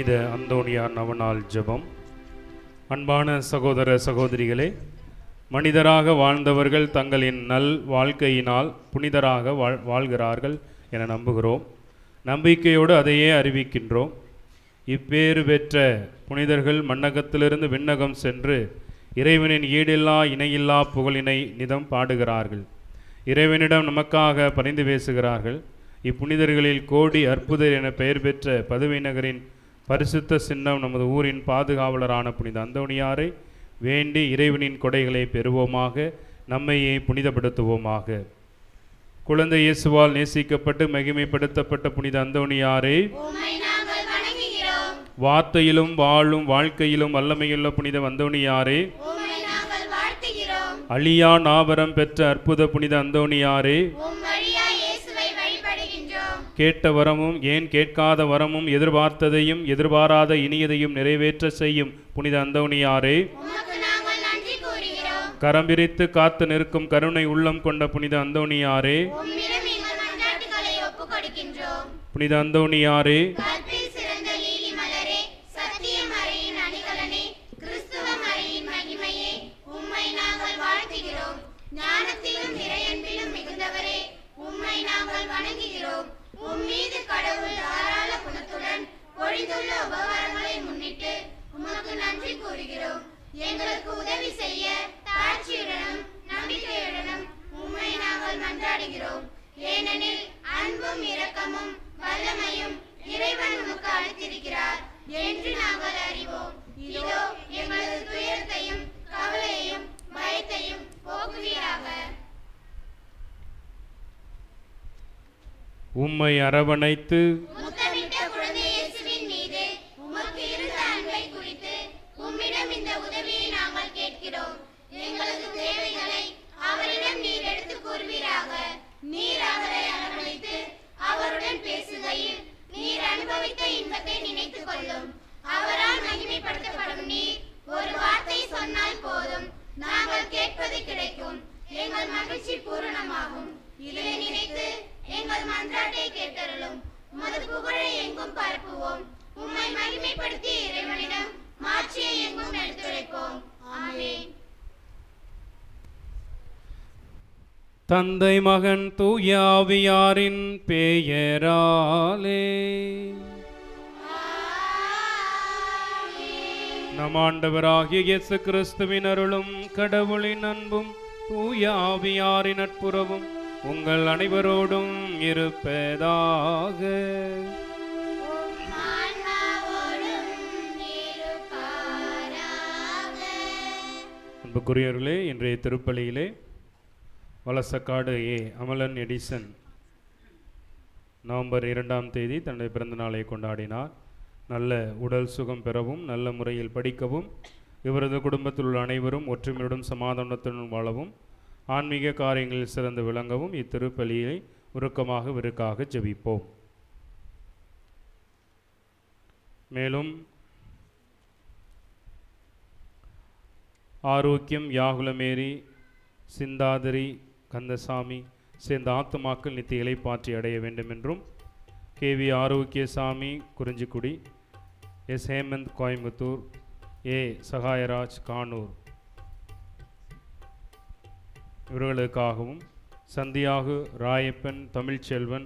புனித அந்தோணியார் நவநாள் ஜெபம். அன்பான சகோதர சகோதரிகளே, மனிதராக வாழ்ந்தவர்கள் தங்களின் நல் வாழ்க்கையினால் புனிதராக வாழ்கிறார்கள் என நம்புகிறோம். நம்பிக்கையோடு அதையே அறிவிக்கின்றோம். இப்பேறு பெற்ற புனிதர்கள் மண்ணகத்திலிருந்து விண்ணகம் சென்று இறைவனின் ஈடில்லா இணையில்லா புகழினை நிதம் பாடுகிறார்கள். இறைவனிடம் நமக்காக பரிந்து பேசுகிறார்கள். இப்புனிதர்களில் கோடி அற்புதர் என பெயர் பெற்ற பதுவை நகரின் பரிசுத்த சின்னம் நமது ஊரின் பாதுகாவலரான புனித அந்தோணியாரை வேண்டி இறைவனின் கொடைகளை பெறுவோமாக, நம்மையே புனிதப்படுத்துவோமாக. குழந்தை இயேசுவால் நேசிக்கப்பட்டு மகிமைப்படுத்தப்பட்ட புனித அந்தோணியாரை, வார்த்தையிலும் வாழும் வாழ்க்கையிலும் வல்லமையுள்ள புனித அந்தோணியாரே, அழியா நாபரம் பெற்ற அற்புத புனித அந்தோணியாரே, கேட்ட வரமும் ஏன் கேட்காத வரமும் எதிர்பார்த்ததையும் எதிர்பாராத இனியதையும் நிறைவேற்ற செய்யும் புனித அந்தோணியாரே, கரம்பிரித்து காத்து நிற்கும் கருணை உள்ளம் கொண்ட புனித அந்தோணியாரே, புனித அந்தோணியாரே, எங்களுக்கு உதவி செய்ய தாட்சியுடனும் நம்பிக்கையுடனும் உம்மை நாங்கள் மன்றாடுகிறோம். ஏனெனில் அன்பும் இரக்கமும் வல்லமையும் இறைவன் உமக்கு அளித்திருக்கிறார் என்று நாங்கள் அறிவோம். இதோ எங்களது துயரத்தையும் கவலையையும் பயத்தையும் போக்குவீராக. உம்மை அரவணைத்து முத்தமிட்ட குழந்தை இயேசுவின் மீது உமக்கு இருந்த அன்பை குறித்து உம்மிடம் இந்த உதவியை நாங்கள் கேட்கிறோம். எங்களது தேவைகளை அவரிடம் நீர் எடுத்து கூறுவீராக. நீர் அவரை அரவணைத்து அவருடன் பேசுகையில் நீர் அனுபவித்த இன்பத்தை நினைத்து கொள்ளும். அவரால் மகிமைப்படுத்தப்படும் நீர் ஒரு வார்த்தை சொன்னால் போதும், நாங்கள் கேட்பது கிடைக்கும். எங்கள் மகிழ்ச்சி பூரணமாகும். இதை நினைத்து எங்கள் மன்றாட்டை கேட்டருளும். உமது புகழை எங்கும் பரப்புவோம். உம்மை மகிமைப்படுத்தி இறைவனிடம் மாட்சியை எங்கும் எடுத்துரைப்போம். ஆமென். தந்தை மகன் தூய ஆவியாரின் பெயராலே நம் ஆண்டவராகிய இயேசு கிறிஸ்துவின் அருளும் கடவுளின் அன்பும் தூய ஆவியாரின் நட்புறவும் உங்கள் அனைவரோடும் இருப்பதாக. அன்புக்குரியவர்களே, இன்றைய திருப்பலியிலே வலசக்காடு அமலன் எடிசன் நவம்பர் 2ஆம் தேதி தன்னுடைய பிறந்த நாளை கொண்டாடினார். நல்ல உடல் சுகம் பெறவும், நல்ல முறையில் படிக்கவும், இவரது குடும்பத்தில் உள்ள அனைவரும் ஒற்றுமையுடன் சமாதானத்துடன் வாழவும், ஆன்மீக காரியங்களில் சிறந்து விளங்கவும் இத்திருப்பலியை உருக்கமாக விருக்காக ஜெபிப்போம். மேலும் ஆரோக்கியம், யாகுலமேரி, சிந்தாதிரி, கந்தசாமி சேர்ந்த ஆத்துமாக்கள் நித்திய இலைப்பாற்றி அடைய வேண்டும் என்றும், கேவி ஆரோக்கியசாமி குறிஞ்சிக்குடி, எஸ் ஹேமந்த் கோயம்புத்தூர், ஏ சகாயராஜ் கானூர் இவர்களுக்காகவும், சந்தியாகு, ராயப்பன், தமிழ்ச்செல்வன்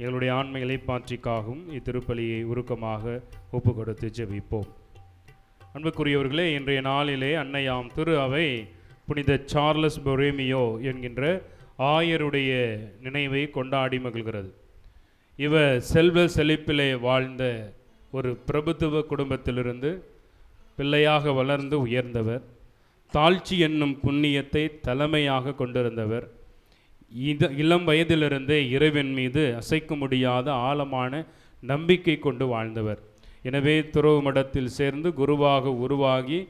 எங்களுடைய ஆன்ம இலைப்பாற்றிக்காகவும் இத்திருப்பலியை உருக்கமாக ஒப்பு கொடுத்து ஜெபிப்போம். அன்புக்குரியவர்களே, இன்றைய நாளிலே அன்னையாம் திரு அவை புனித சார்லஸ் பொரேமியோ என்கின்ற ஆயருடைய நினைவை கொண்டாடி மகிழ்கிறது. இவர் செல்வ செழிப்பிலே வாழ்ந்த ஒரு பிரபுத்துவ குடும்பத்திலிருந்து பிள்ளையாக வளர்ந்து உயர்ந்தவர். தாழ்ச்சி என்னும் புண்ணியத்தை தலைமையாக கொண்டிருந்தவர். இளம் வயதிலிருந்தே இறைவன் மீது அசைக்க முடியாத ஆழமான நம்பிக்கை கொண்டு வாழ்ந்தவர். எனவே துறவு மடத்தில் சேர்ந்து குருவாக உருவாகி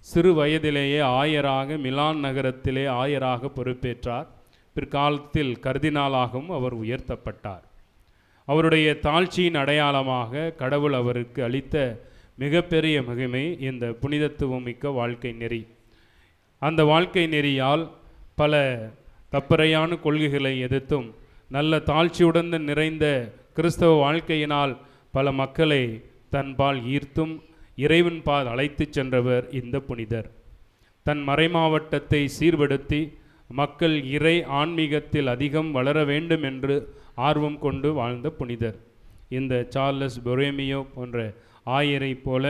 சிறு வயதிலேயே ஆயராக மிலான் நகரத்திலே ஆயராக பொறுப்பேற்றார். பிற்காலத்தில் கர்தினாலாகவும் அவர் உயர்த்தப்பட்டார். அவருடைய தாழ்ச்சியின் அடையாளமாக கடவுள் அவருக்கு அளித்த மிகப்பெரிய மகிமை இந்த புனிதத்துவம் மிக்க வாழ்க்கை நெறி. அந்த வாழ்க்கை நெறியால் பல தப்பறையான கொள்கைகளை எதிர்த்தும் நல்ல தாழ்ச்சியுடன் நிறைந்த கிறிஸ்தவ வாழ்க்கையினால் பல மக்களை தன்பால் ஈர்த்தும் இறைவன் பால் அழைத்துச் சென்றவர் இந்த புனிதர். தன் மறைமாவட்டத்தை சீர்படுத்தி மக்கள் இறை ஆன்மீகத்தில் அதிகம் வளர வேண்டும் என்று ஆர்வம் கொண்டு வாழ்ந்த புனிதர். இந்த சார்லஸ் பொரேமியோ போன்ற ஆயரை போல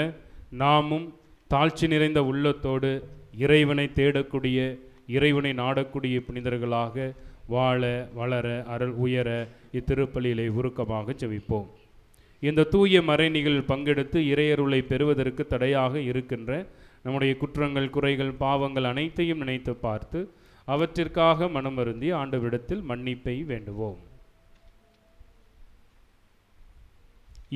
நாமும் தாழ்ச்சி நிறைந்த உள்ளத்தோடு இறைவனை தேடக்கூடிய, இறைவனை நாடக்கூடிய புனிதர்களாக வாழ வளர அருள் உயர இத்திருப்பலியிலே உருக்கமாக ஜெபிப்போம். இந்த தூய மறைநிகழ்வில் பங்கெடுத்து இறையருளை பெறுவதற்கு தடையாக இருக்கின்ற நம்முடைய குற்றங்கள், குறைகள், பாவங்கள் அனைத்தையும் நினைத்து பார்த்து அவற்றிற்காக மனம் வருந்தி ஆண்டவரிடத்தில் மன்னிப்பை வேண்டுவோம்.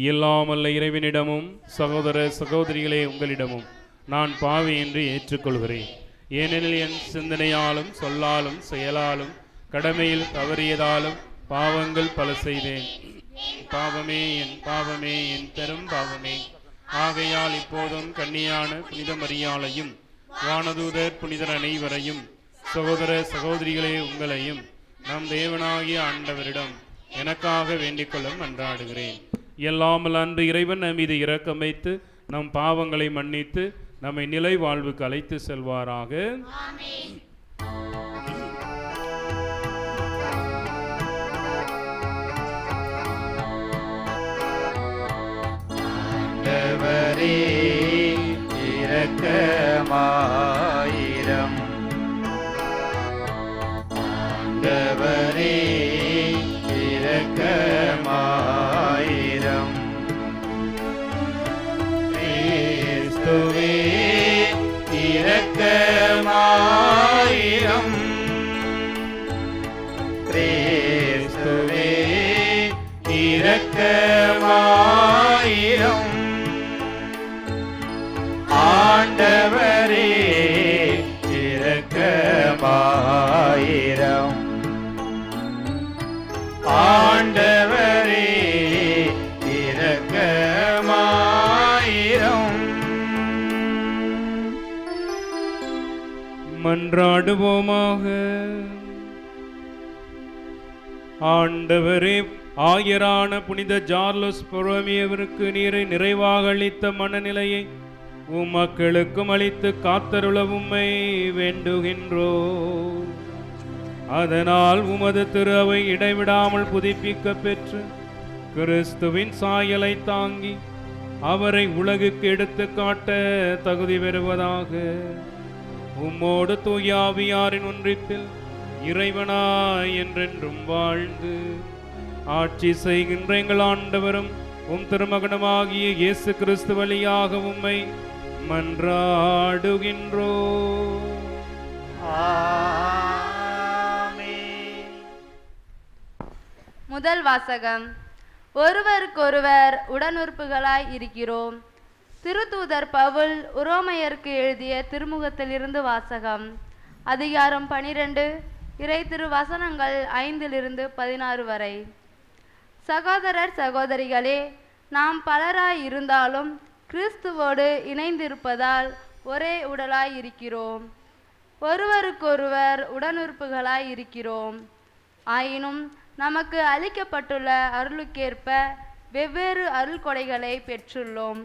இயலாமல்ல இறைவனிடமும் சகோதர சகோதரிகளே உங்களிடமும் நான் பாவி என்று ஏற்றுக்கொள்கிறேன். ஏனெனில் என் சிந்தனையாலும் சொல்லாலும் செயலாலும் கடமையில் தவறியதாலும் பாவங்கள் பல செய்தேன். பாவமே என் பெரும் பாவமே. ஆகையால் இப்போதும் கன்னியான புனித மரியாளையும் வானதூதர் புனிதர் அனைவரையும் சகோதர சகோதரிகளே உங்களையும் நம் தேவனாகிய ஆண்டவரிடம் எனக்காக வேண்டிக்கொள்ள மன்றாடுகிறேன். எல்லாமல் அன்று இறைவன் நம் மீது இரக்கம் வைத்து நம் பாவங்களை மன்னித்து நம்மை நிலை வாழ்வுக்கு அழைத்து செல்வாராக. ஆண்டவரே இரக்கமாயிரம். ஆண்டவரே இரக்கமாயிரம். கிறிஸ்துவே இரக்கமாயிரம். கிறிஸ்துவே இரக்கமாயிரம். ஆண்டவரே இரக்கமாயிரம். ஆண்டவரே இரக்கமாயிரம். மன்றாடுவோமாக. ஆண்டவரே, ஆயரான புனித சார்லஸ் பொரோமியோவிற்கு நீரை நிறைவாக அளித்த மனநிலையை மக்களுக்கும் அளித்து காத்தருள உம்மை வேண்டுகின்றோ. அதனால் உமது திரு அவை இடைவிடாமல் புதுப்பிக்க பெற்று கிறிஸ்துவின் சாயலை தாங்கி அவரை உலகுக்கு எடுத்து காட்ட தகுதி பெறுவதாக உம்மோடு தூயாவியாரின் ஒன்றிப்பில் இறைவனாய் என்றென்றும் வாழ்ந்து ஆட்சி செய்கின்ற எங்கள் ஆண்டவரும் உம் திருமகனமாகிய இயேசு கிறிஸ்து வழியாக உம்மை மன்றாடுகின்றோ. முதல் வாசகம். ஒருவருக்கொருவர் உடனுறுப்புகளாய் இருக்கிறோம். திருத்தூதர் பவுல் உரோமையருக்கு எழுதிய திருமுகத்திலிருந்து வாசகம். அதிகாரம் 12, இறை திருவசனங்கள் 5-16 வரை. சகோதரர் சகோதரிகளே, நாம் பலராய் இருந்தாலும் கிறிஸ்துவோடு இணைந்திருப்பதால் ஒரே உடலாய் இருக்கிறோம். ஒருவருக்கொருவர் உடனுறுப்புகளாய் இருக்கிறோம். ஆயினும் நமக்கு அளிக்கப்பட்டுள்ள அருளுக்கேற்ப வெவ்வேறு அருள் கொடைகளை பெற்றுள்ளோம்.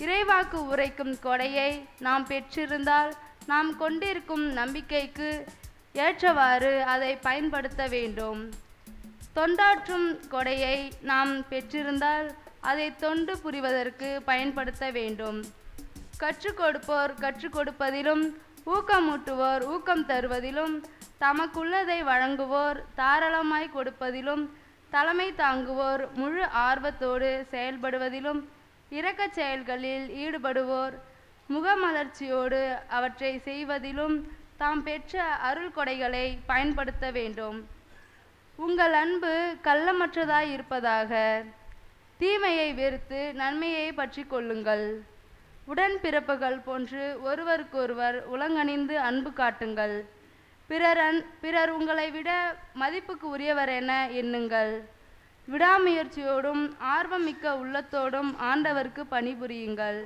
இறைவாக்கு உரைக்கும் கொடையை நாம் பெற்றிருந்தால் நாம் கொண்டிருக்கும் நம்பிக்கைக்கு ஏற்றவாறு அதை பயன்படுத்த வேண்டும். தொண்டாற்றும் கொடையை நாம் பெற்றிருந்தால் அதை தொண்டு புரிவதற்கு பயன்படுத்த வேண்டும். கற்றுக் கொடுப்போர் கற்றுக் கொடுப்பதிலும், ஊக்கமூட்டுவோர் ஊக்கம் தருவதிலும், தமக்குள்ளதை வழங்குவோர் தாராளமாய் கொடுப்பதிலும், தலைமை தாங்குவோர் முழு ஆர்வத்தோடு செயல்படுவதிலும், இரக்கச் செயல்களில் ஈடுபடுவோர் முகமலர்ச்சியோடு அவற்றை செய்வதிலும் தாம் பெற்ற அருள் கொடைகளை பயன்படுத்த வேண்டும். உங்கள் அன்பு கள்ளமற்றதாய் இருப்பதாக. தீமையை வெறுத்து நன்மையை பற்றி கொள்ளுங்கள். உடன்பிறப்புகள் போன்று ஒருவருக்கொருவர் உலங்கணிந்து அன்பு காட்டுங்கள். பிறர் உங்களை விட மதிப்புக்கு உரியவர் என எண்ணுங்கள். விடாமுயற்சியோடும் ஆர்வமிக்க உள்ளத்தோடும் ஆண்டவருக்கு பணிபுரியுங்கள்.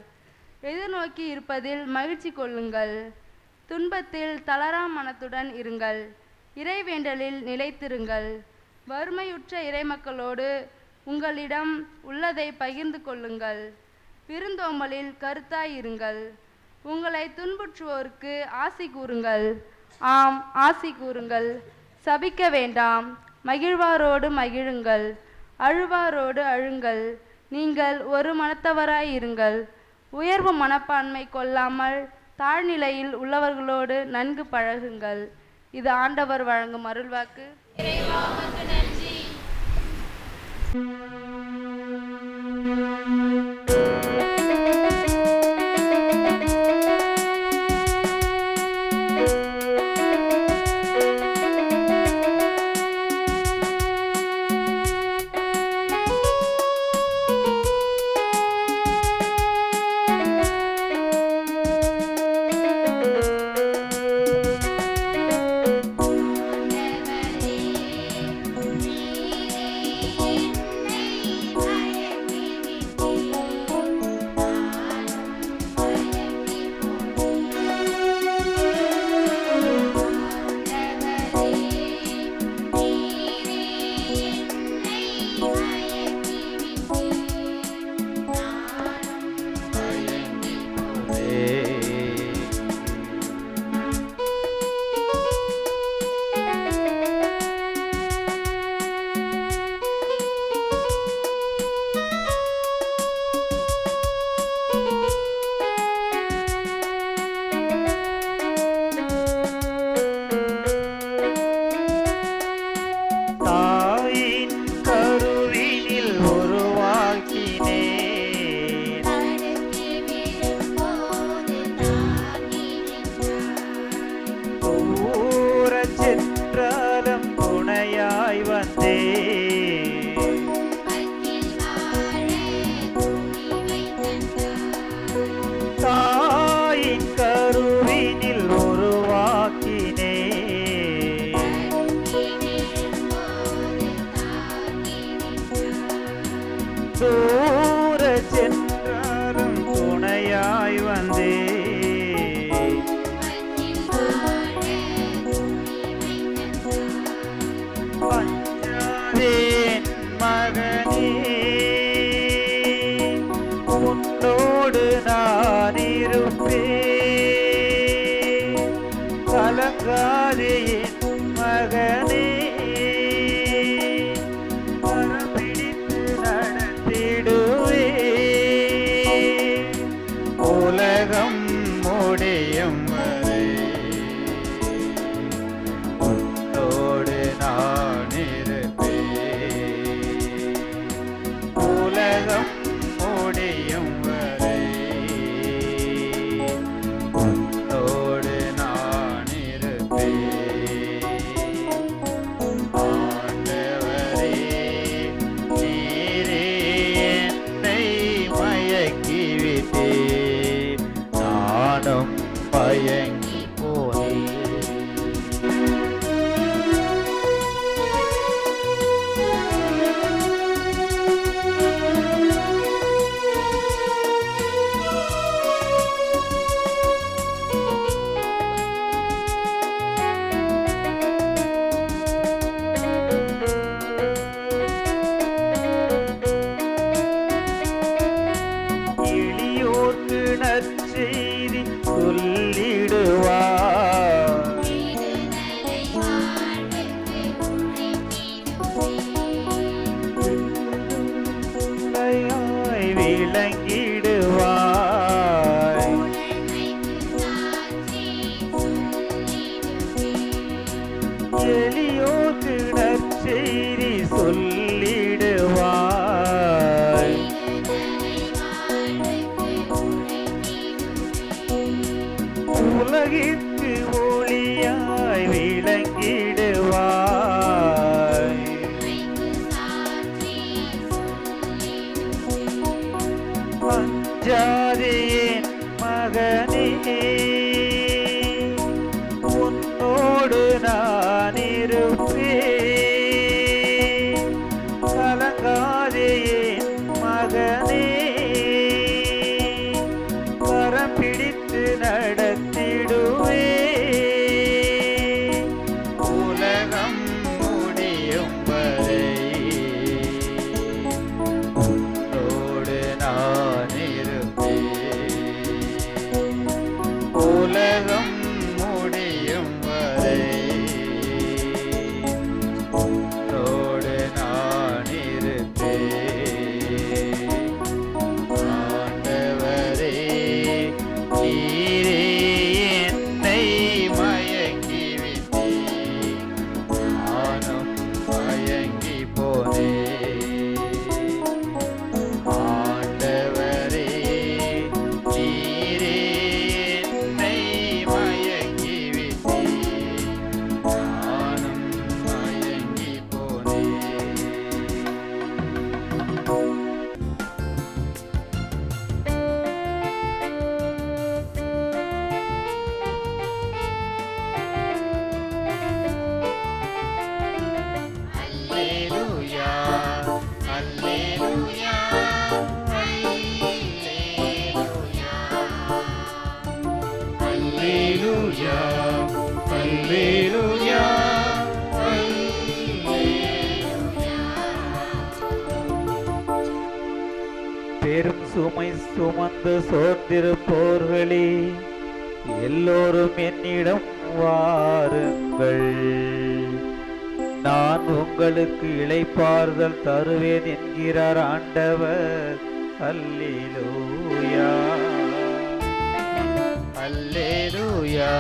எதிர்நோக்கி இருப்பதில் மகிழ்ச்சி கொள்ளுங்கள். துன்பத்தில் தளரா மனத்துடன் இருங்கள். இறைவேண்டலில் நிலைத்திருங்கள். வறுமையுற்ற இறைமக்களோடு உங்களிடம் உள்ளதை பகிர்ந்து கொள்ளுங்கள். விருந்தோம்பலில் கருத்தாயிருங்கள். உங்களை துன்புற்றுவோருக்கு ஆசி கூறுங்கள். ஆம், ஆசி கூறுங்கள். சபிக்க வேண்டாம். மகிழ்வாரோடு மகிழுங்கள், அழுவாரோடு அழுங்கள். நீங்கள் ஒரு மனத்தவராயிருங்கள். உயர்வு மனப்பான்மை கொள்ளாமல் தாழ்நிலையில் உள்ளவர்களோடு நன்கு பழகுங்கள். இது ஆண்டவர் வழங்கும் அருள்வாக்கு. உன்னோடு நான் இருப்பேன். உலகம் முடியும் வரை உன்னோடு நான் இருப்பேன். ஆண்டவரே, நீரே என்னை மயக்கி விட்டீர், நானும் மயங்கி போனேன். ஆண்டவரே, நீரே என்னை மயக்கி விட்டீர், நானும் மயங்கி போனேன். அல்லேலூயா, அல்லேலூயா, அல்லேலூயா, அல்லேலூயா, பெரும் சுமை சுமந்து சோர்ந்திருப்போர்களே, எல்லோரும் என்னிடம் வாருங்கள், நான் உங்களுக்கு இளைப்பாறுதல் தருவேன் என்கிறார் ஆண்டவர். அல்லேலூயா, அல்லேலூயா,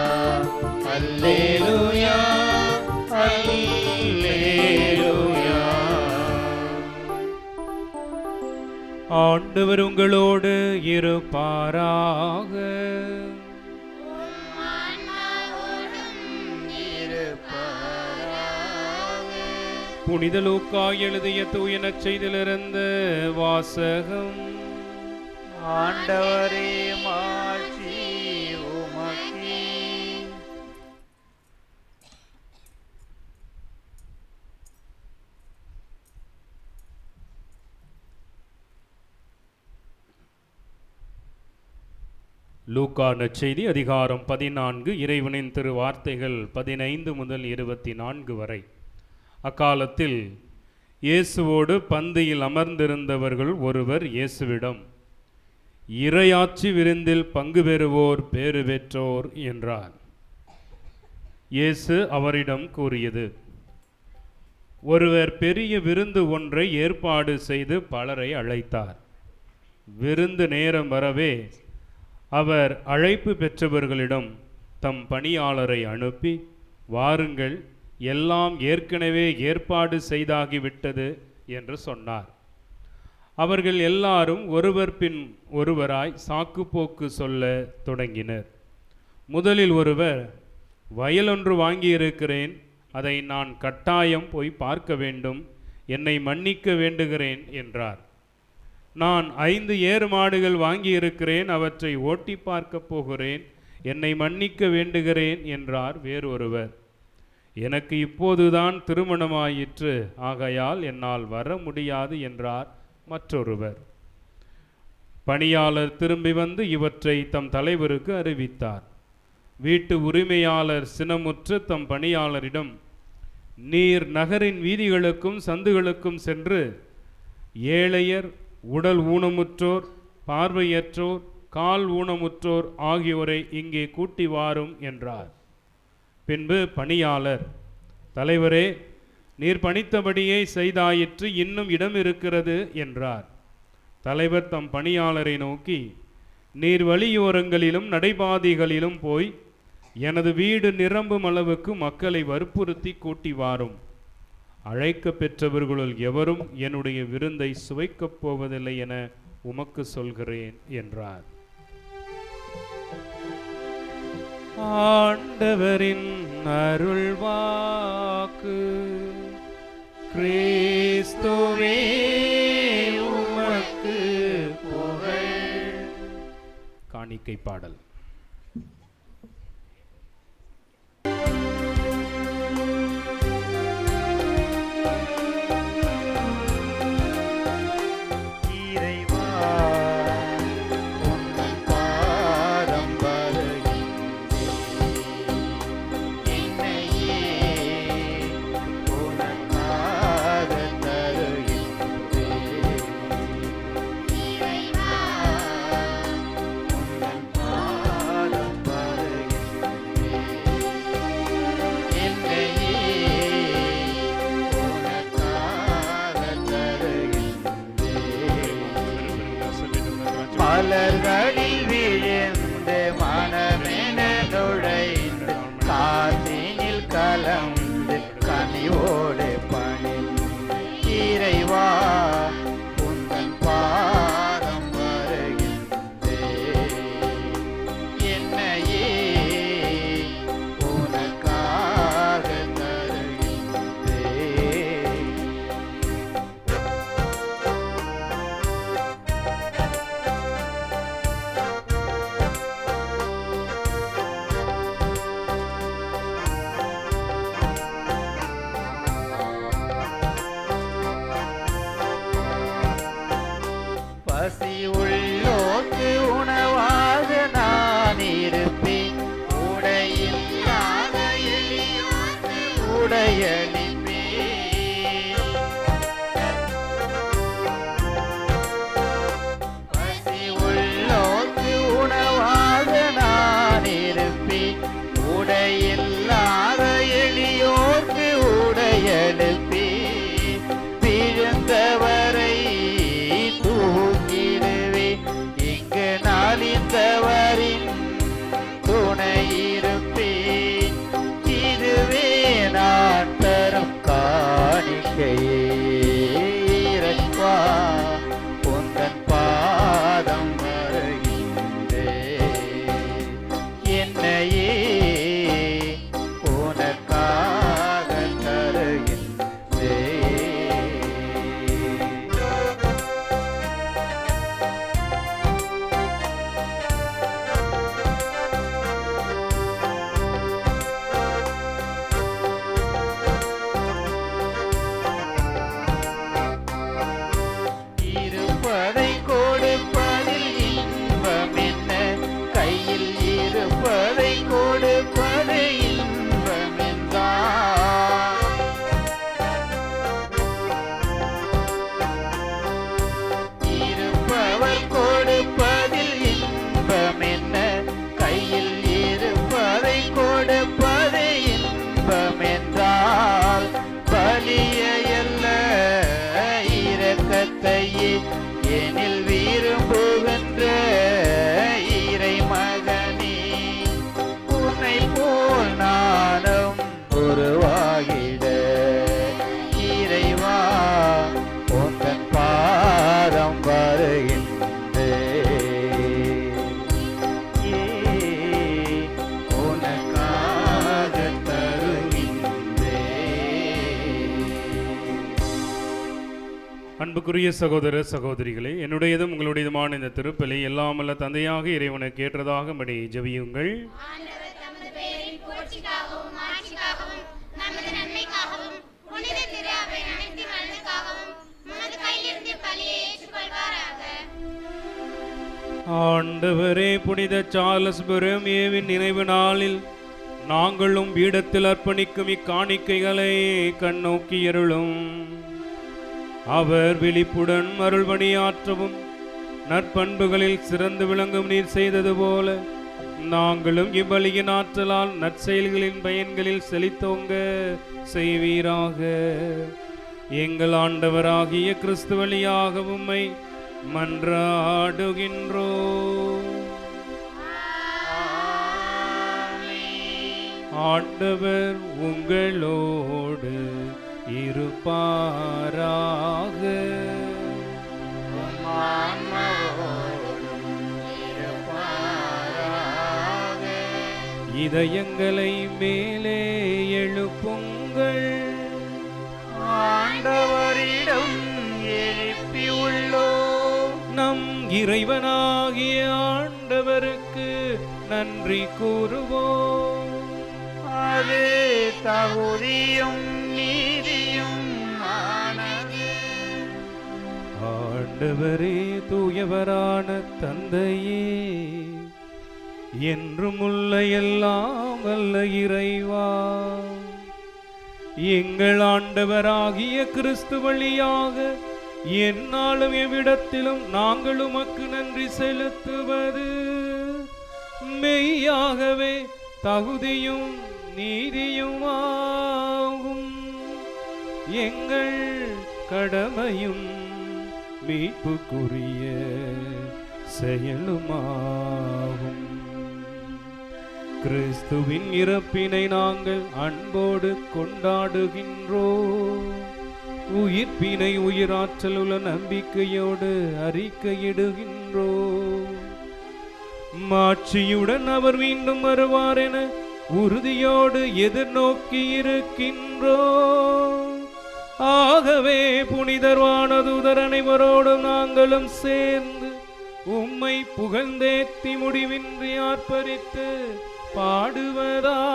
அல்லேலூயா, அல்லேலூயா. ஆண்டவர் உங்களோடு இருப்பாராக. புனித லூக்கா எழுதிய தூய நற்செய்தியிலிருந்து வாசகம். ஆண்டவரே, மாட்சி உமக்கே. லூக்கா நற்செய்தி அதிகாரம் 14, இறைவனின் திரு வார்த்தைகள் 15 முதல் 24 வரை. அக்காலத்தில் இயேசுவோடு பந்தியில் அமர்ந்திருந்தவர்கள் ஒருவர் இயேசுவிடம், இறையாட்சி விருந்தில் பங்கு பெறுவோர் பேறு பெற்றோர் என்றார். இயேசு அவரிடம் கூறியது, ஒருவர் பெரிய விருந்து ஒன்றை ஏற்பாடு செய்து பலரை அழைத்தார். விருந்து நேரம் வரவே அவர் அழைப்பு பெற்றவர்களிடம் தம் பணியாளரை அனுப்பி, வாருங்கள், எல்லாம் ஏற்கனவே ஏற்பாடு செய்தாகிவிட்டது என்று சொன்னார். அவர்கள் எல்லாரும் ஒருவர் பின் ஒருவராய் சாக்குப்போக்கு சொல்ல தொடங்கினர். முதலில் ஒருவர், வயலொன்று வாங்கியிருக்கிறேன், அதை நான் கட்டாயம் போய் பார்க்க வேண்டும், என்னை மன்னிக்க வேண்டுகிறேன் என்றார். நான் 5 ஏறு மாடுகள் வாங்கியிருக்கிறேன், அவற்றை ஓட்டி பார்க்க போகிறேன், என்னை மன்னிக்க வேண்டுகிறேன் என்றார் வேறொருவர். எனக்கு இப்போதுதான் திருமணமாயிற்று, ஆகையால் என்னால் வர முடியாது என்றார் மற்றொருவர். பணியாளர் திரும்பி வந்து இவற்றை தம் தலைவருக்கு அறிவித்தார். வீட்டு உரிமையாளர் சினமுற்று தம் பணியாளரிடம், நீர் நகரின் வீதிகளுக்கும் சந்துகளுக்கும் சென்று ஏழையர், உடல் ஊனமுற்றோர், பார்வையற்றோர், கால் ஊனமுற்றோர் ஆகியோரை இங்கே கூட்டி வாரும் என்றார். பின்பு பணியாளர், தலைவரே, நீர் பணித்தபடியே செய்தாயிற்று, இன்னும் இடம் இருக்கிறது என்றார். தலைவர் தம் பணியாளரை நோக்கி, நீர் வழியோரங்களிலும் நடைபாதைகளிலும் போய் எனது வீடு நிரம்பும் அளவுக்கு மக்களை வற்புறுத்தி கூட்டி வாரும். அழைக்க பெற்றவர்களுள் எவரும் என்னுடைய விருந்தை சுவைக்கப் போவதில்லை என உமக்கு சொல்கிறேன் என்றார். ஆண்டவரின் அருள்வாக்கு. கிறிஸ்துவே உமக்கு புகழ். காணிக்கை பாடல். இறைவா, நலிந்தவரின் துணையிருப்பேன். இதுவே நான் தரும் காணிக்கையே. இறைவா, உந்தன் பாதம் வருகின்றேன். என்னையே உனக்காக தருகின்றேன். இருப்பதை கொடுப்பதில் இன்பம் என்ன? கையில் இருப்பதை கொடுப்பது இன்பம் என்றார். இருப்பவர் கொடுப்பதில் இன்பம் என்ன? கையில் இருப்பதை கொடுப்பது இன்பம் என்றால் பலியல்ல இரக்கத்தையே எனில் விரும்புகின்ற இறை மகனே. உன்னை போல் நானும் உருவாகிட இறைவா, உந்தன் பாதம் வருகின்றேன். உனக்காக தருகின்றேன். அன்புக்குரிய சகோதர சகோதரிகளே, என்னுடையதும் உங்களுடையதுமான இந்த திருப்பலி எல்லாமல்ல தந்தையாக இறைவனுக்கு ஏற்றதாகும்படி ஜெபியுங்கள். ஆண்டவர் தமது பெயரின் புகழ்ச்சிக்காகவும் ஆட்சிக்காகவும் நமது நன்மைக்காகவும் புனித திரு அவை அனைத்து நலனுக்காகவும் உமது கையிலிருந்து பலியை ஏற்றுக்கொள்வாராக. ஆண்டவரே, புனித சார்லஸ் பொரோமியோவின் நினைவு நாளில் நாங்களும் பீடத்தில் அர்ப்பணிக்கும் இக்காணிக்கைகளை கண்ணோக்கி அருளும். அவர் விழிப்புடன் அருள்பணியாற்றவும் நற்பண்புகளில் சிறந்து விளங்கும் நீர் செய்தது போல நாங்களும் இவ்வழியின் ஆற்றலால் நற்செயல்களின் பயன்களில் செழித்தோங்க செய்வீராக. எங்கள் ஆண்டவராகிய கிறிஸ்து வழியாக உம்மை மன்றாடுகின்றோம். ஆண்டவர் உங்களோடு இருப்பாராக. இதயங்களை மேலே எழுப்புங்கள். ஆண்டவரிடம் எழுப்பியுள்ளோம். நம் இறைவனாகிய ஆண்டவருக்கு நன்றி கூறுவோம். அது தகுதியும் நீதியும் ஆனது. ஆண்டவரே, தூயவரான தந்தையே, என்றும் உள்ள எல்லாம் வல்ல இறைவா, எங்கள் ஆண்டவராகிய கிறிஸ்து வழியாக எந்நாளும் எவ்விடத்திலும் நாங்கள் உமக்கு நன்றி செலுத்துவது மெய்யாகவே தகுதியும் நீதியுமாகும். எங்கள் கடமையும் மீட்புக்குரிய செயலுமாகும். கிறிஸ்துவின் இறப்பினை நாங்கள் அன்போடு கொண்டாடுகின்றோம். உயிர்ப்பினை உயிராற்றல் உள்ள நம்பிக்கையோடு அறிக்கையிடுகின்றோம். மாட்சியுடன் அவர் மீண்டும் வருவார் என உறுதியோடு எதிர்நோக்கி இருக்கின்றோம். ஆகவே புனிதர் வானதூதர் அனைவரோடும் நாங்களும் சேர்ந்து உம்மை புகழ்ந்தேத்தி முடிவின்றி ஆர்ப்பரித்து பாடுவதாவது: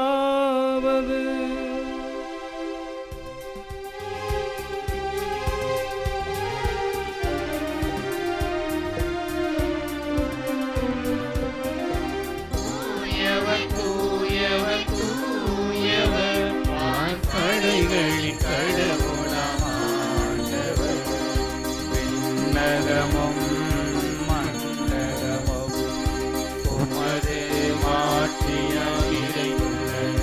படைகளின் கடவுளாம் ஆண்டவர். விண்ணகமும் மண்டகமும் உமது மாட்சியால் நிறைந்துள்ளன.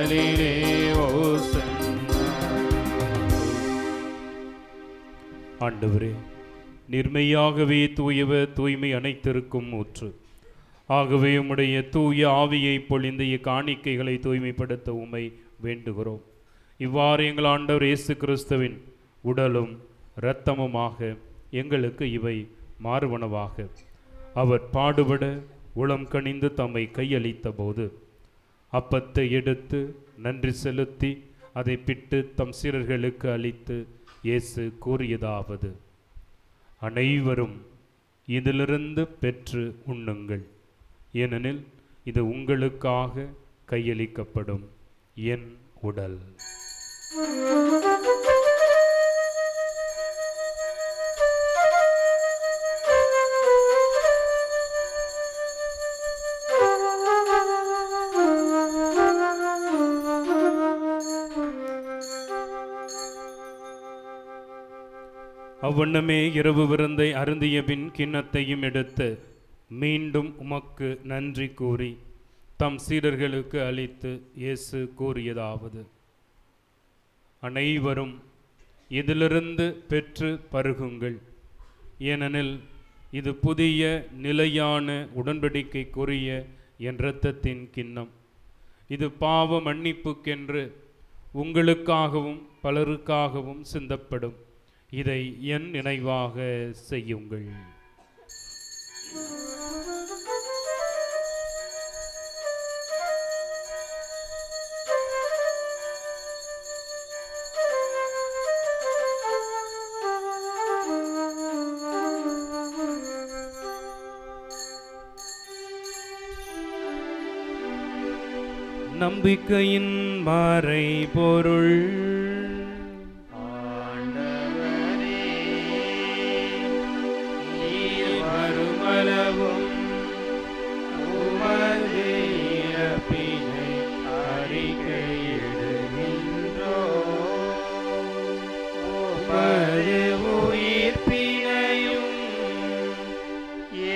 வாசலிலே ஓசன்னா. ஆண்டவரே, நிர்மையாகவே தூயவர், தூய்மை அனைத்திற்கும் ஊற்று. ஆகவே உம்முடைய தூய ஆவியை பொழிந்து இக்காணிக்கைகளை தூய்மைப்படுத்த உம்மை வேண்டுகிறோம். இவ்வாறு எங்கள் ஆண்டவர் இயேசு கிறிஸ்துவின் உடலும் இரத்தமுமாக எங்களுக்கு இவை மாறுவனவாக. அவர் பாடுபட உளம் கனிந்து தம்மை கையளித்த போது அப்பத்தை எடுத்து நன்றி செலுத்தி அதை பிட்டு தம் சீடர்களுக்கு அளித்து இயேசு கூறியதாவது: அனைவரும் இதிலிருந்து பெற்று உண்ணுங்கள், ஏனெனில் இது உங்களுக்காக கையளிக்கப்படும் என் உடல். அவ்வண்ணமே இரவு விருந்தை அருந்திய பின் கிண்ணத்தையும் எடுத்து மீண்டும் உமக்கு நன்றி கூறி தம் சீடர்களுக்கு அளித்து இயேசு கூறியதாவது: அனைவரும் இதிலிருந்து பெற்று பருகுங்கள், ஏனெனில் இது புதிய நிலையான உடன்படிக்கைக்குரிய என் இரத்தத்தின் கிண்ணம். இது பாவ மன்னிப்புக்கென்று உங்களுக்காகவும் பலருக்காகவும் சிந்தப்படும். இதை என் நினைவாக செய்யுங்கள். நம்பிக்கையின் மறை பொருள். ஆண்டவரே, நீர் வருமளவும் உமது இறப்பினை அறிக்கையிடுகின்றோம், உமது உயிர்ப்பினையும்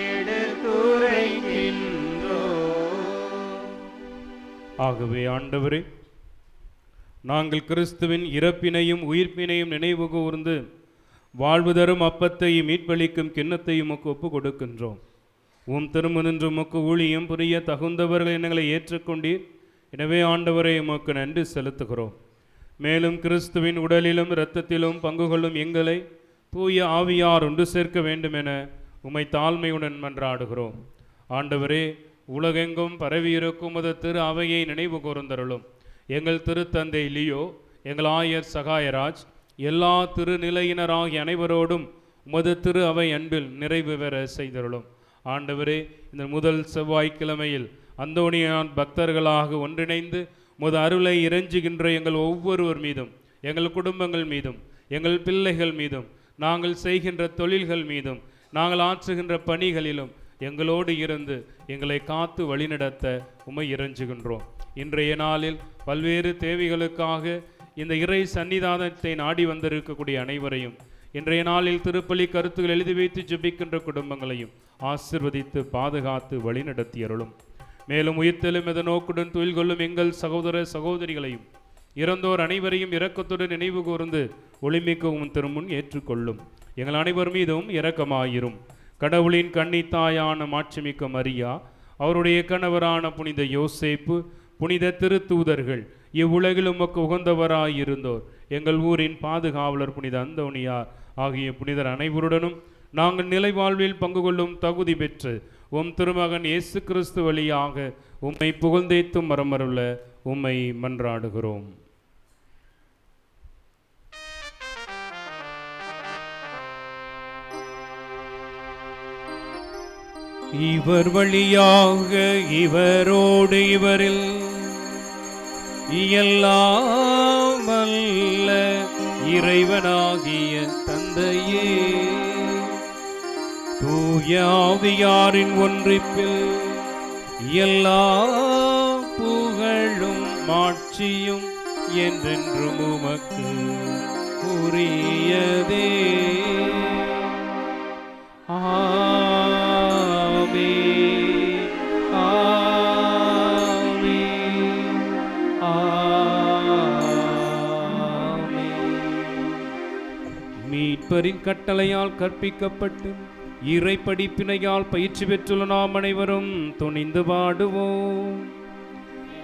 எடுத்துரைக்கின்றோம். ஆகவே ஆண்டவரே, நாங்கள் கிறிஸ்துவின் இறப்பினையும் உயிர்ப்பினையும் நினைவு கூர்ந்து வாழ்வு தரும் அப்பத்தையும் மீட்பளிக்கும் கிண்ணத்தையும் உமக்கு ஒப்புக் கொடுக்கின்றோம். உம் திருமுனின்று உமக்கு ஊழியம் புரிய தகுந்தவர்கள் எங்களை ஏற்றுக்கொண்டீர். எனவே ஆண்டவரை உமக்கு நன்றி செலுத்துகிறோம். மேலும் கிறிஸ்துவின் உடலிலும் இரத்தத்திலும் பங்கு கொள்ளும் எங்களை தூய ஆவியார் ஒன்று சேர்க்க வேண்டும் என உம்மை தாழ்மையுடன் மன்றாடுகிறோம். ஆண்டவரே, உலகெங்கும் பரவியிருக்கும் உமது திரு அவையை நினைவு கூர்ந்தருளும். எங்கள் திருத்தந்தை லியோ, எங்கள் ஆயர் சகாயராஜ், எல்லா திருநிலையினராகிய அனைவரோடும் உமது திரு அவை அன்பில் நிறைவு பெற செய்தருளும். ஆண்டவரே, இந்த முதல் செவ்வாய்க்கிழமையில் அந்தோனியான் பக்தர்களாக ஒன்றிணைந்து உமது அருளை இறைஞ்சுகின்ற எங்கள் ஒவ்வொருவர் மீதும், எங்கள் குடும்பங்கள் மீதும், எங்கள் பிள்ளைகள் மீதும், நாங்கள் செய்கின்ற தொழில்கள் மீதும், நாங்கள் ஆற்றுகின்ற பணிகளிலும் எங்களோடு இருந்து எங்களை காத்து வழிநடத்த உம்மை இறைஞ்சுகின்றோம். இன்றைய நாளில் பல்வேறு தேவைகளுக்காக இந்த இறை சன்னிதானத்தை நாடி வந்திருக்கக்கூடிய அனைவரையும், இன்றைய நாளில் திருப்பலி கருத்துக்கள் எழுதி வைத்து ஜெபிக்கின்ற குடும்பங்களையும் ஆசிர்வதித்து பாதுகாத்து வழிநடத்தி அருளும். மேலும் உயிர்த்தெழும் எத நோக்குடன் தொழில் கொள்ளும் எங்கள் சகோதர சகோதரிகளையும் இறந்தோர் அனைவரையும் இரக்கத்துடன் நினைவு கூர்ந்து ஒளிமிக்கவும் திருமுன் ஏற்றுக்கொள்ளும். எங்கள் அனைவர் மீதும் இரக்கமாயிரும். கடவுளின் கன்னித்தாயான மாட்சிமிக்க மரியா, அவருடைய கணவரான புனித யோசேப்பு, புனித திருத்தூதர்கள், இவ்வுலகில் உமக்கு உகந்தவராயிருந்தோர், எங்கள் ஊரின் பாதுகாவலர் புனித அந்தோனியார் ஆகிய புனிதர் அனைவருடனும் நாங்கள் நிலை வாழ்வில் பங்கு கொள்ளும் தகுதி பெற்று உம் திருமகன் இயேசு கிறிஸ்து வழியாக உம்மை புகழ்ந்தேத்தும் மரமருள உம்மை மன்றாடுகிறோம். இவர் வழியாக இவரோடு இவரில் எல்லாம் வல்ல இறைவனாகிய தந்தையே, தூய ஆவியாரின் ஒன்றிப்பில் எல்லா புகழும் மாட்சியும் என்றென்றும் உமக்கு உரியதே. ஆமென், ஆமென், ஆமென். மீட்பரின் கட்டளையால் கற்பிக்கப்பட்டு இறை படிப்பினையால் பயிற்சி பெற்றுள்ள நாம் அனைவரும் துணிந்து பாடுவோம்.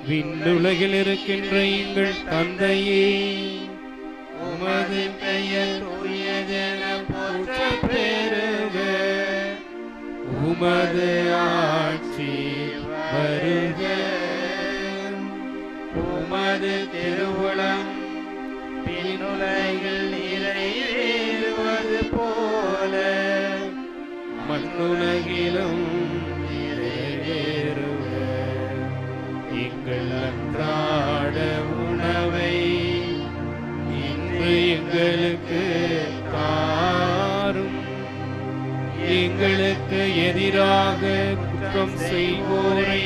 விண்ணுலகில் இருக்கின்ற எங்கள் தந்தையே, உமது பெயர் தூயதென போற்றப் பெறுக. உமது ஆட்சி வருக. உமது திருவுளம் விண்ணுலகில் நிறைவேறுவது போல மண்ணுலகிலும் நிறைவேறுக. எங்கள் அன்றாட உணவை இன்று எங்களுக்கு தாரும். எங்களுக்கு எதிராக குற்றம் செய்வோரை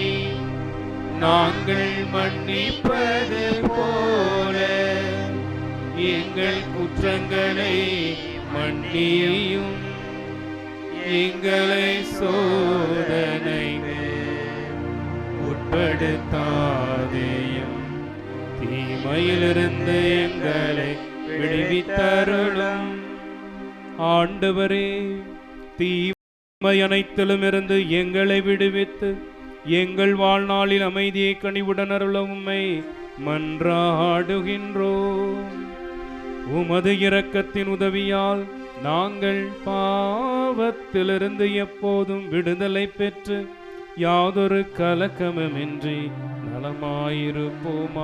நாங்கள் மன்னிப்பது போல எங்கள் குற்றங்களை மன்னியும். எங்களை சோதனைக்கு உட்படுத்தாதேயும், தீமையிலிருந்து எங்களை விடுவித்தருளும். ஆண்டவரே, தீமை அனைத்திலும் இருந்து எங்களை விடுவித்து எங்கள் வாழ்நாளில் அமைதியை கனிவுடன் அருள உம்மை மன்றாடுகின்றோம். உமது இரக்கத்தின் உதவியால் நாங்கள் பாவத்திலிருந்து எப்போதும் விடுதலை பெற்று யாதொரு கலக்கமுமின்றி நலமாயிருப்போமாக.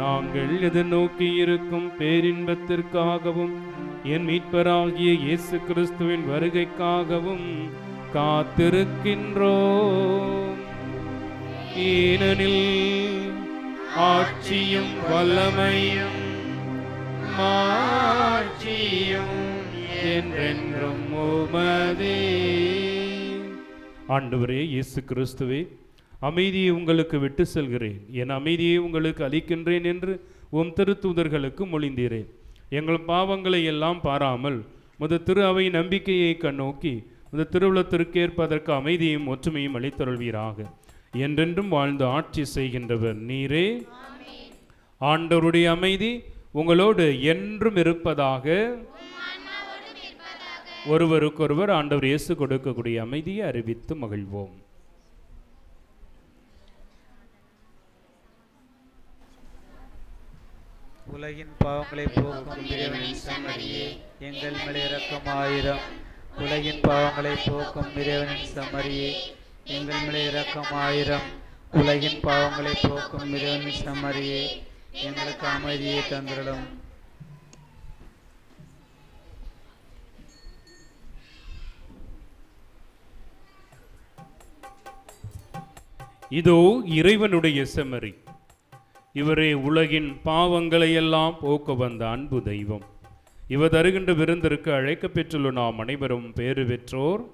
நாங்கள் எதிர்நோக்கி இருக்கும் பேரின்பத்திற்காகவும் என் மீட்பராகிய இயேசு கிறிஸ்துவின் வருகைக்காகவும் காத்திருக்கின்றோம். ஏனெனில் ஆட்சியும் வல்லமையும் மாட்சியும் என்றென்றும் உமதே. ஆண்டவரே இயேசு கிறிஸ்துவே, அமைதியை உங்களுக்கு விட்டு செல்கிறேன், என் அமைதியை உங்களுக்கு அளிக்கின்றேன் என்று உம் திருத்தூதர்களுக்கு மொழிந்தீரேன். எங்கள் பாவங்களை எல்லாம் பாராமல் முத திரு அவை நம்பிக்கையை கண்ணோக்கி முத திருவுளத்திற்கேற்பதற்கு அமைதியும் ஒற்றுமையும் அளித்தருள்வீராக. என்றென்றும் வாழ்ந்து ஆட்சி செய்கின்றவர் நீரே. ஆண்டவருடைய அமைதி உங்களோடு என்றும் இருப்பதாக. ஒருவருக்கொருவர் ஆண்டவர் இயேசு கொடுக்கக்கூடிய அமைதியை அறிவித்து மகிழ்வோம். உலகின் பாவங்களை போக்கும் இறைவனின் செம்மறியே, எங்கள் மேல் இரக்கமாயிரம். உலகின் பாவங்களை போக்கும் இறைவனின் செம்மறியே, எங்கள் மேல் இரக்கமாயிரம். உலகின் பாவங்களை போக்கும் இறைவனின் செம்மறியே, எங்களுக்கு அமைதியை தந்திரலும். இதோ இறைவனுடைய செம்மறி, இவரே உலகின் பாவங்களை எல்லாம் போக்க வந்த அன்பு தெய்வம். இவர் தருகின்ற விருந்திற்கு அழைக்க பெற்றுள்ள நாம் அனைவரும் பேறு பெற்றோர்.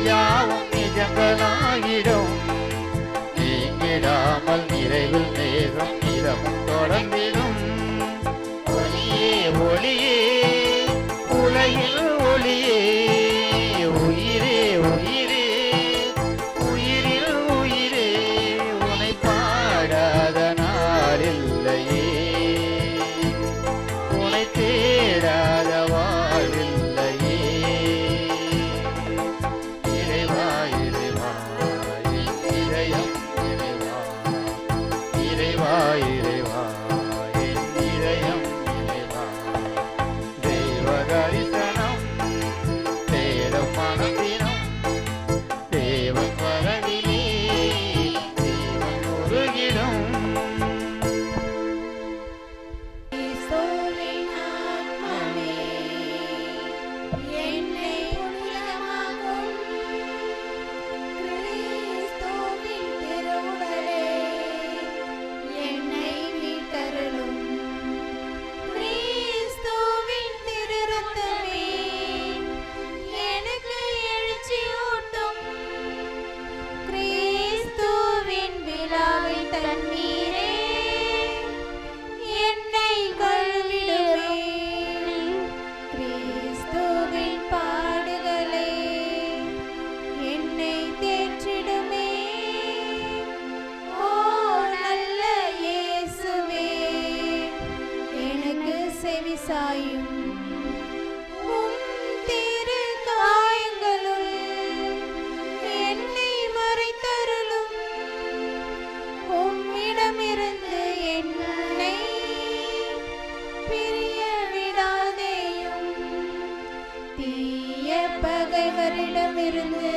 யாவும் நிஜங்களாயிடும். நீங்கிடாமல் நிறைவில் மேகம் நிலமும் தொடர்ந்திடும். ஒளியே ஒளியே உலகில் ஒளியே, உயிரே உயிரே உயிரில் உயிரே, உனை பாடாத நாளில்லையே, உனை தேடாத வாழ்வில்லையே. இறைவா இறைவா என் இதயம் இறைவா, இறைவா இறைவா என் இதயம் இறைவா. தெய்வ தரிசனம் தேடும் மனதினம், தேவன் வரவிலே தேவன் உருகிடும். கிறிஸ்துவின் ஆத்மாவே, என்னை புனிதமாக்கும். கிறிஸ்துவின் திருவுடலே, என்னை மீட்டருளும். கிறிஸ்துவின் திரு இரத்தமே, எனக்கு எழுச்சியூட்டும். கிறிஸ்துவின் விழாவின் தண்ணீரே, என்னை கழுவிடுமே. கிறிஸ்துவின் பாடுகளே, என்னை தேற்றிடுமே. ஓ நல்ல இயேசுவே, எனக்கு செவிசாயும். உம் திரு காயங்களுள் என்னை மறைத்தருளும். உம்மிடமிருந்து என்னை பிரிய விடாதேயும். தீய பகைவரிடமிருந்து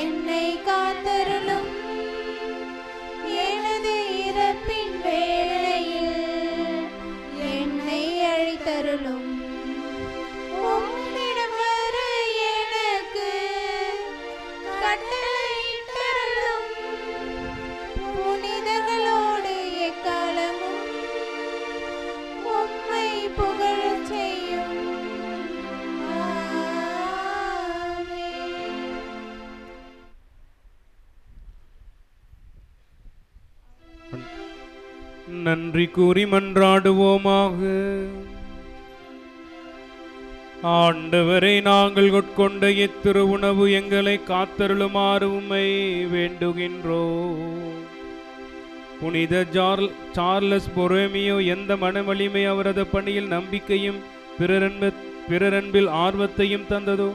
என்னை காத்தருளும். எனது இறப்பின் வேளையில் என்னை அழைத்தருளும். உம்மிடம் வர எனக்கு கட்டளையிட்டருளும். புனிதர்களோடு எக்காலமும் உம்மை புகழச் செய்யும். ஆமென். நன்றி கூறி மன்றாடுவோமாக. ஆண்டவரை நாங்கள் உட்கொண்ட இத்திரு உணவு எங்களை காத்தருளுமாறு உம்மை வேண்டுகின்றோம். புனித சார்லஸ் பொரோமியோ எந்த மனவலிமை அவரது பணியில் நம்பிக்கையும் பிறரன்பில் ஆர்வத்தையும் தந்ததோ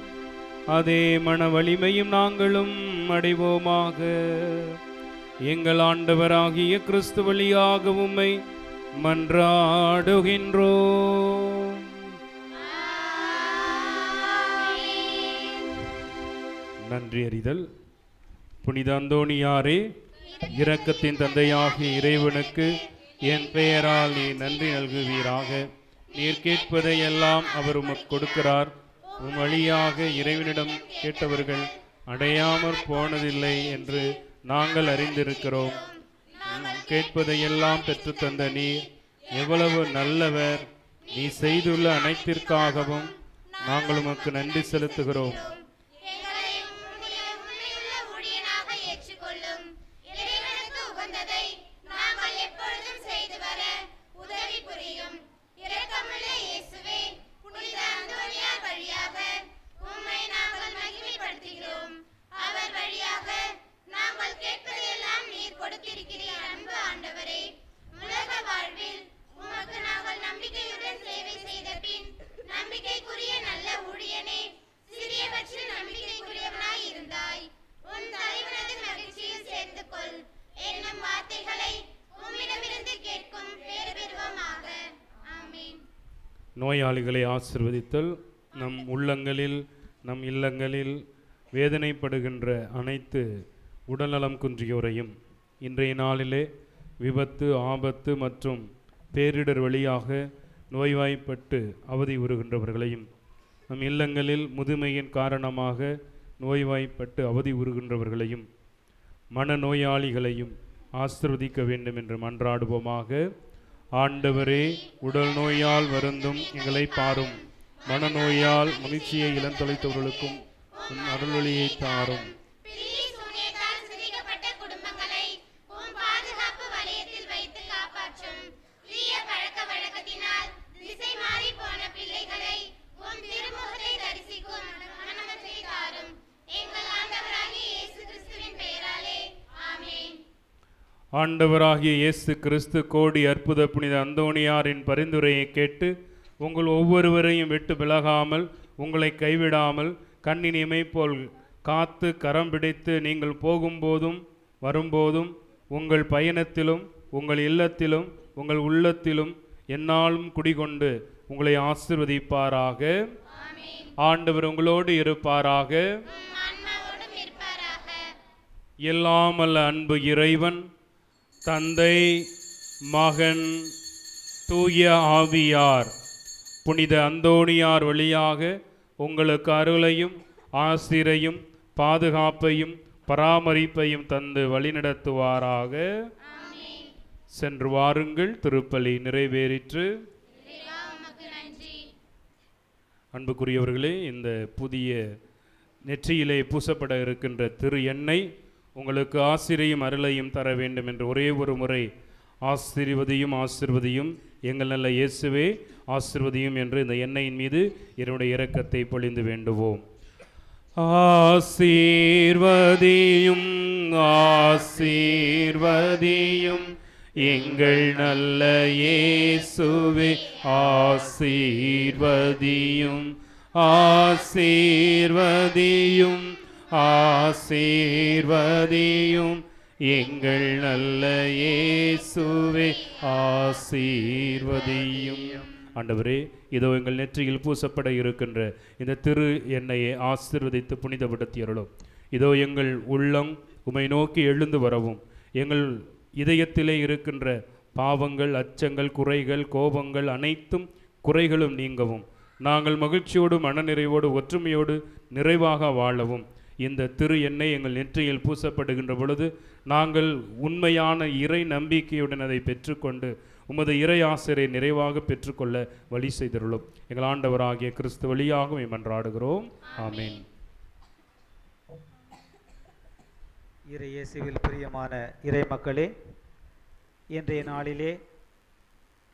அதே மன வலிமையும் நாங்களும் அடைவோமாக. எங்கள் ஆண்டவராகிய கிறிஸ்து வழியாக உம்மை மன்றாடுகின்றோம். நன்றி அறிதல். புனித அந்தோணியாரே, இரக்கத்தின் தந்தையாகிய இறைவனுக்கு என் பெயரால் நீ நன்றி நல்குவீராக. நீர் கேட்பதை எல்லாம் அவர் உமக்கு கொடுக்கிறார். உம் வழியாக இறைவனிடம் கேட்டவர்கள் அடையாமற் போனதில்லை என்று நாங்கள் அறிந்திருக்கிறோம். கேட்பதையெல்லாம் பெற்றுத்தந்த நீர் எவ்வளவு நல்லவர். நீ செய்துள்ள அனைத்திற்காகவும் நாங்கள் உமக்கு நன்றி செலுத்துகிறோம். எங்களை உம்முடைய உண்மையுள்ள ஊழியனாக ஏற்றுக்கொள்ளும். இறைவனுக்கு உகந்ததை நாங்கள் எப்பொழுதும் செய்து வர உதவி புரியும். இரக்கமுள்ள இயேசுவே, புனித அந்தோனியார் வழியாக உம்மை நாங்கள் மகிமைப்படுத்துகிறோம். அவர் வழியாக நாங்கள் கேட்பதையெல்லாம் நீர் கொடுத்திருக்கிறீர். அன்பு ஆண்டவரே, உலக வாழ்வில் உமக்கு நாங்கள் நம்பிக்கையுடன் சேவை செய்த பின் நம்பிக்கைக்குரிய நல்ல ஊழியனே, சிறியவற்றில் நம்பிக்கைக்குரியவனாய் இருந்தாய். உன் தலைவனது மகிழ்ச்சியில் சேர்ந்து கொள் என்னும் வார்த்தைகளை உம்மிடமிருந்து கேட்கும் பேறு பெறுவோமாக. ஆமென். நோயாளிகளை ஆசிர்வதித்தல். நம் உள்ளங்களில் நம் இல்லங்களில் வேதனைப்படுகின்ற அனைத்து உடல்நலம் குன்றியோரையும் இன்றைய நாளிலே விபத்து, ஆபத்து மற்றும் பேரிடர் வழியாக நோய்வாய்ப்பட்டு அவதி உறுகின்றவர்களையும், நம் இல்லங்களில் முதுமையின் காரணமாக நோய்வாய்ப்பட்டு அவதி உறுகின்றவர்களையும், மனநோயாளிகளையும் ஆசிர்வதிக்க வேண்டும் என்று மன்றாடுவோமாக. ஆண்டவரே, உடல் நோயால் வருந்தும் எங்களை பாரும். மனநோயால் மகிழ்ச்சியை இழந்தொலைத்தவர்களுக்கும் உம் அருளொளியை தாரும். பில்லி சூனியத்தால் சிதைக்கப்பட்ட குடும்பங்களை உம் பாதுகாப்பு வலயத்தில் வைத்து காப்பாற்றும். தீய பழக்க வழக்கத்தினால் திசை மாறி போன பிள்ளைகளை உம் திருமுகத்தை தரிசிக்கும் மனமத்தை தாரும். எங்கள் ஆண்டவராகிய இயேசு கிறிஸ்துவின் பெயராலே ஆமென். ஆண்டவராகிய இயேசு கிறிஸ்து கோடி அற்புத புனித அந்தோணியாரின் பரிந்துரையை கேட்டு உங்கள் ஒவ்வொருவரையும் விட்டு விலகாமல் உங்களை கைவிடாமல் கண்ணின் இமை போல் காத்து கரம் பிடித்து நீங்கள் போகும்போதும் வரும்போதும் உங்கள் பயணத்திலும் உங்கள் இல்லத்திலும் உங்கள் உள்ளத்திலும் எந்நாளும் குடிகொண்டு உங்களை ஆசீர்வதிப்பாராக. ஆண்டவர் உங்களோடு இருப்பாராக. உம் ஆன்மாவோடும் இருப்பாராக. எல்லாம் அல்ல அன்பு இறைவன் தந்தை மகன் தூய ஆவியார் புனித அந்தோணியார் வழியாக உங்களுக்கு அருளையும் ஆசிரையும் பாதுகாப்பையும் பராமரிப்பையும் தந்து வழிநடத்துவாராக. சென்று வாருங்கள், திருப்பலி நிறைவேறிற்று. இறைவா உமக்கு நன்றி. அன்புக்குரியவர்களே, இந்த புதிய நெற்றியிலே பூசப்பட இருக்கின்ற திரு எண்ணெய் உங்களுக்கு ஆசிரையும் அருளையும் தர வேண்டும் என்று ஒரே ஒரு முறை ஆசீர்வதியும் எங்கள் நல்ல இயேசுவே ஆசீர்வதியும் என்று இந்த எண்ணெயின் மீது என்னுடைய இரக்கத்தை பொழிந்து வேண்டுவோம். ஆசீர்வதியும் ஆசீர்வதியும் எங்கள் நல்ல இயேசுவே ஆசீர்வதியும் ஆசீர்வதியும் ஆசீர்வதியும் எங்கள் நல்ல இயேசுவே ஆசீர்வதியும். ஆண்டவரே, இதோ எங்கள் நெற்றியில் பூசப்பட இருக்கின்ற இந்த திரு எண்ணெயை ஆசீர்வதித்து புனிதப்படுத்தி அருளும். இதோ எங்கள் உள்ளம் உமை நோக்கி எழுந்து வரவும், எங்கள் இதயத்திலே இருக்கின்ற பாவங்கள், அச்சங்கள், குறைகள், கோபங்கள் அனைத்தும் குறைகளும் நீங்கவும், நாங்கள் மகிழ்ச்சியோடு மனநிறைவோடு ஒற்றுமையோடு நிறைவாக வாழவும் இந்த திரு எண்ணெய் எங்கள் நெற்றியில் பூசப்படுகின்ற பொழுது நாங்கள் உண்மையான இறை நம்பிக்கையுடன் அதை பெற்றுக்கொண்டு உமது இறை ஆசிரியை நிறைவாக பெற்றுக்கொள்ள வழி செய்தருளும். எங்கள் ஆண்டவராகிய கிறிஸ்து வழியாக மன்றாடுகிறோம். ஆமீன். இறை இயேசுவில் பிரியமான இறை மக்களே, இன்றைய நாளிலே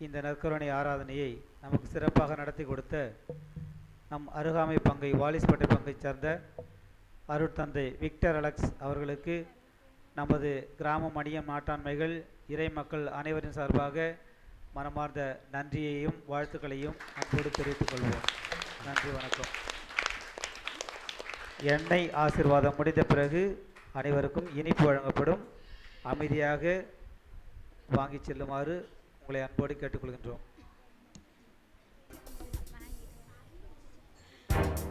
இந்த நற்கருணை ஆராதனையை நமக்கு சிறப்பாக நடத்தி கொடுத்த நம் அருகாமை பங்கை வாலிஸ்பேட்டை பங்கைச் சேர்ந்த அருட்தந்தை விக்டர் அலெக்ஸ் அவர்களுக்கு நமது கிராம மணியம் நாட்டாண்மைகள் இறை மக்கள் அனைவரின் சார்பாக மனமார்ந்த நன்றியையும் வாழ்த்துக்களையும் அன்போடு தெரிவித்துக் கொள்வோம். நன்றி, வணக்கம். எண்ணெய் ஆசீர்வாதம் முடிந்த பிறகு அனைவருக்கும் இனிப்பு வழங்கப்படும். அமைதியாக வாங்கி செல்லுமாறு உங்களை அன்போடு கேட்டுக்கொள்கின்றோம். ஆமென்.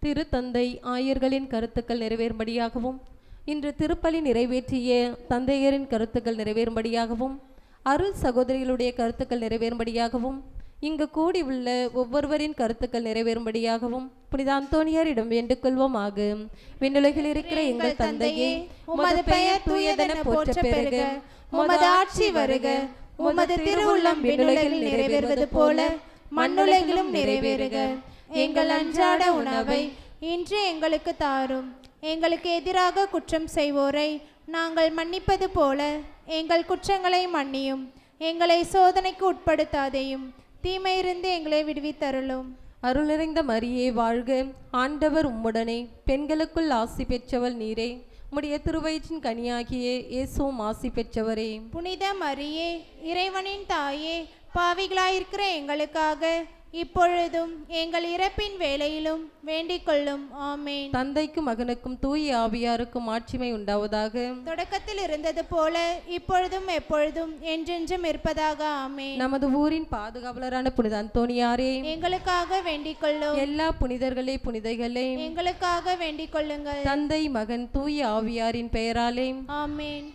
திருத்தந்தை ஆயர்களின் கருத்துக்கள் நிறைவேறும்படியாகவும் இன்று திருப்பலி நிறைவேற்றிய தந்தையரின் கருத்துக்கள் நிறைவேறும்படியாகவும் அருள் சகோதரிகளுடைய கருத்துக்கள் நிறைவேறும்படியாகவும் இங்கு கூடியுள்ள ஒவ்வொருவரின் கருத்துக்கள் நிறைவேறும்படியாகவும் புனித அந்தோனியாரிடம் வேண்டிக் கொள்வோமாக. விண்ணுலகில் இருக்கிற எங்கள் தந்தையே, உமது பெயர் தூயதென போற்ற பெறுக. உமது ஆட்சி வருக. உமது திருவுள்ளம் விண்ணுலகில் நிறைவேறுவது போல மண்ணுலகிலும் நிறைவேறுக. எங்கள் அன்றாட உணவை இன்று எங்களுக்கு தாரும். எங்களுக்கு எதிராக குற்றம் செய்வோரை நாங்கள் மன்னிப்பது போல எங்கள் குற்றங்களை மன்னியும். எங்களை சோதனைக்கு உட்படுத்தாதேயும், தீமையிலிருந்து எங்களை விடுவித்தருளும். அருள் நிறைந்த மரியே வாழ்க, ஆண்டவர் உம்முடனே, பெண்களுக்குள் ஆசி பெற்றவள் நீரே, உம்முடைய திருவயிற்றின் கனியாகிய இயேசுவும் ஆசி பெற்றவரே. புனித மரியே, இறைவனின் தாயே, பாவிகளாயிருக்கிற எங்களுக்காக இப்பொழுதும் எங்கள் இறப்பின் வேளையிலும் வேண்டிக் கொள்ளும். ஆமேன். தந்தைக்கும் மகனுக்கும் தூய ஆவியாருக்கும் ஆட்சிமை உண்டாவதாக. தொடக்கத்தில் இருந்தது போல இப்பொழுதும் எப்பொழுதும் என்றென்றும் இருப்பதாக. ஆமேன். நமது ஊரின் பாதுகாவலரான புனித அந்தோனியாரே, எங்களுக்காக வேண்டிக் கொள்ளும். எல்லா புனிதர்களே புனிதைகளே, எங்களுக்காக வேண்டிக் கொள்ளுங்கள். தந்தை மகன் தூய ஆவியாரின் பெயராலே ஆமேன்.